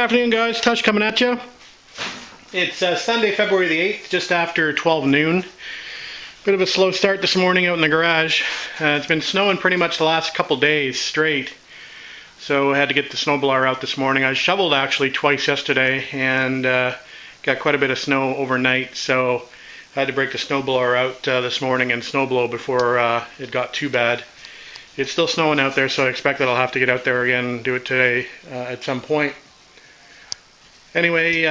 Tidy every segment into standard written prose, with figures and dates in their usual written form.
Afternoon, guys. Tush coming at you. It's Sunday, February the 8th, just after 12 noon. Bit of a slow start this morning out in the garage. It's been snowing pretty much the last couple days straight, so I had to get the snowblower out this morning. I shoveled actually twice yesterday and got quite a bit of snow overnight, so I had to break the snowblower out this morning and snowblow before it got too bad. It's still snowing out there, so I expect that I'll have to get out there again and do it today at some point. Anyway,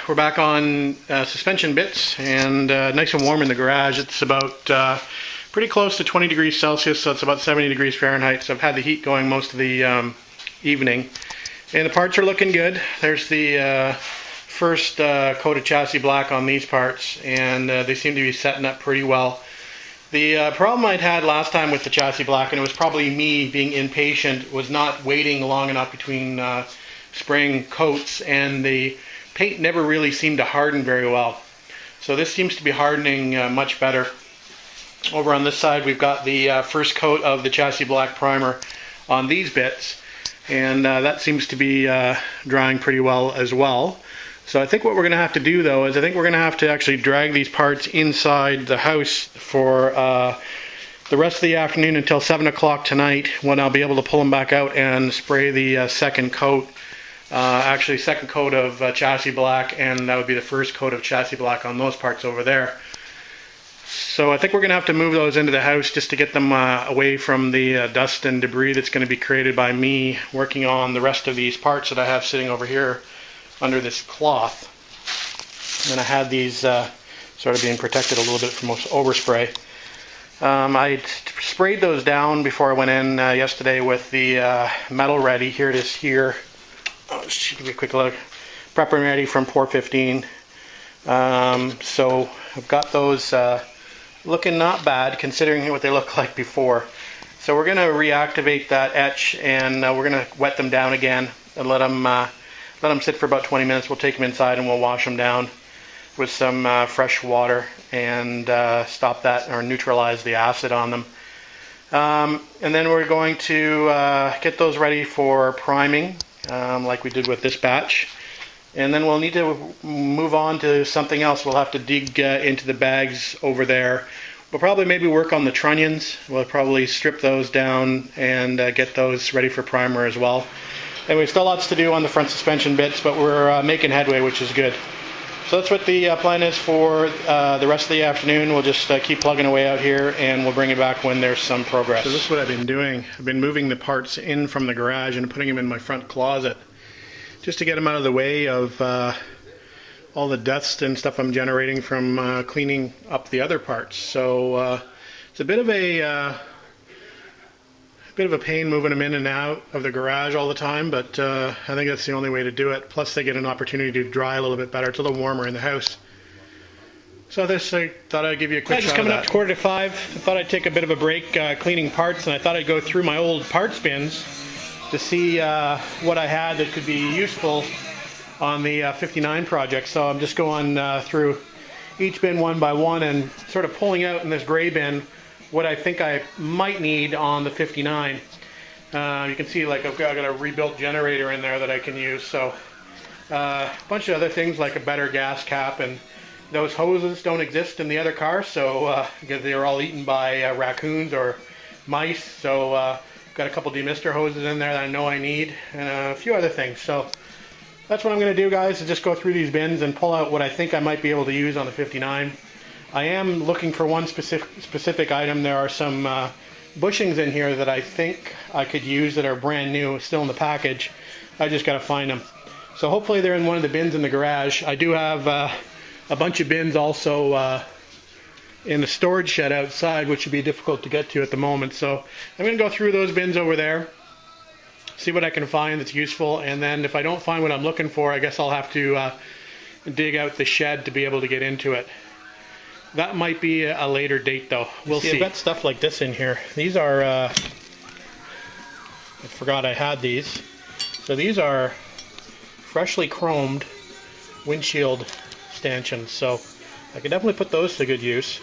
we're back on suspension bits, and nice and warm in the garage. It's about pretty close to 20 degrees Celsius, so it's about 70 degrees Fahrenheit. So I've had the heat going most of the evening. And the parts are looking good. There's the first coat of chassis black on these parts, and they seem to be setting up pretty well. The problem I'd had last time with the chassis black, and it was probably me being impatient, was not waiting long enough between spraying coats, and the paint never really seemed to harden very well. So this seems to be hardening much better. Over on this side we've got the first coat of the chassis black primer on these bits, and that seems to be drying pretty well as well. So I think what we're going to have to do though is I think we're going to have to actually drag these parts inside the house for the rest of the afternoon until 7 o'clock tonight, when I'll be able to pull them back out and spray the second coat. Actually second coat of chassis black, and that would be the first coat of chassis black on those parts over there. So I think we're going to have to move those into the house just to get them away from the dust and debris that's going to be created by me working on the rest of these parts that I have sitting over here under this cloth. And I had these sort of being protected a little bit from overspray. I sprayed those down before I went in yesterday with the metal ready. Here it is here. I'll just give you a quick look. Prep and ready from Pour 15. So I've got those looking not bad considering what they look like before. So we're going to reactivate that etch, and we're going to wet them down again and let them sit for about 20 minutes. We'll take them inside and we'll wash them down with some fresh water and stop that or neutralize the acid on them. And then we're going to get those ready for priming. Like we did with this batch, and then we'll need to move on to something else. We'll have to dig into the bags over there. We'll probably maybe work on the trunnions. We'll probably strip those down and get those ready for primer as well. Anyway, still lots to do on the front suspension bits, but we're making headway, which is good. So that's what the plan is for the rest of the afternoon. We'll just keep plugging away out here, and we'll bring it back when there's some progress. So this is what I've been doing. I've been moving the parts in from the garage and putting them in my front closet, just to get them out of the way of all the dust and stuff I'm generating from cleaning up the other parts. So it's a bit of a pain moving them in and out of the garage all the time, but I think that's the only way to do it. Plus they get an opportunity to dry a little bit better. It's a little warmer in the house. So this, I thought I'd give you a quick shot. Just coming up to 4:45, I thought I'd take a bit of a break cleaning parts, and I thought I'd go through my old parts bins to see what I had that could be useful on the 59 project. So I'm just going through each bin one by one and sort of pulling out in this gray bin what I think I might need on the 59. You can see like I've got a rebuilt generator in there that I can use. So a bunch of other things like a better gas cap, and those hoses don't exist in the other car, so because they were all eaten by raccoons or mice. So got a couple demister hoses in there that I know I need, and a few other things. So that's what I'm going to do, guys, is just go through these bins and pull out what I think I might be able to use on the 59. I am looking for one specific item. There are some bushings in here that I think I could use that are brand new, still in the package. I just got to find them. So hopefully they're in one of the bins in the garage. I do have a bunch of bins also in the storage shed outside, which would be difficult to get to at the moment. So I'm going to go through those bins over there, see what I can find that's useful, and then if I don't find what I'm looking for, I guess I'll have to dig out the shed to be able to get into it. That might be a later date though. We'll see. I've got stuff like this in here. These are, I forgot I had these. So these are freshly chromed windshield stanchions. So I could definitely put those to good use.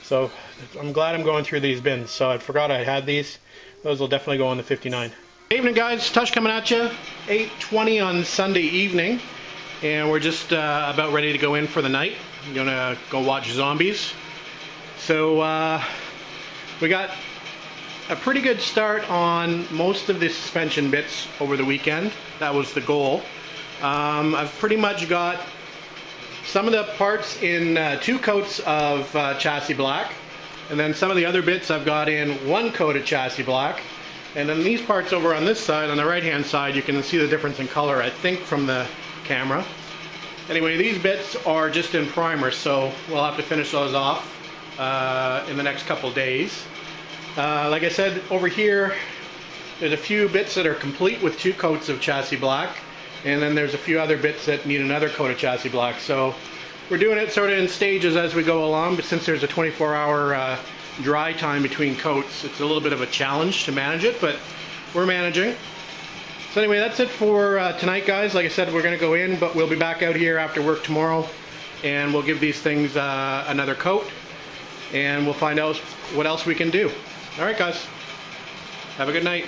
So I'm glad I'm going through these bins. So I forgot I had these. Those will definitely go on the 59. Evening guys, Tush coming at you, 8:20 on Sunday evening, and we're just about ready to go in for the night. I'm gonna go watch zombies. So we got a pretty good start on most of the suspension bits over the weekend. That was the goal. I've pretty much got some of the parts in 2 coats of chassis black, and then some of the other bits I've got in 1 coat of chassis black. And then these parts over on this side, on the right hand side, you can see the difference in color, I think, from the camera. Anyway, these bits are just in primer, so we'll have to finish those off in the next couple days. Like I said, over here, there's a few bits that are complete with 2 coats of chassis black, and then there's a few other bits that need another coat of chassis black. So we're doing it sort of in stages as we go along, but since there's a 24-hour dry time between coats, it's a little bit of a challenge to manage it, but we're managing. So anyway, that's it for tonight, guys. Like I said, we're going to go in, but we'll be back out here after work tomorrow, and we'll give these things another coat, and we'll find out what else we can do. All right, guys. Have a good night.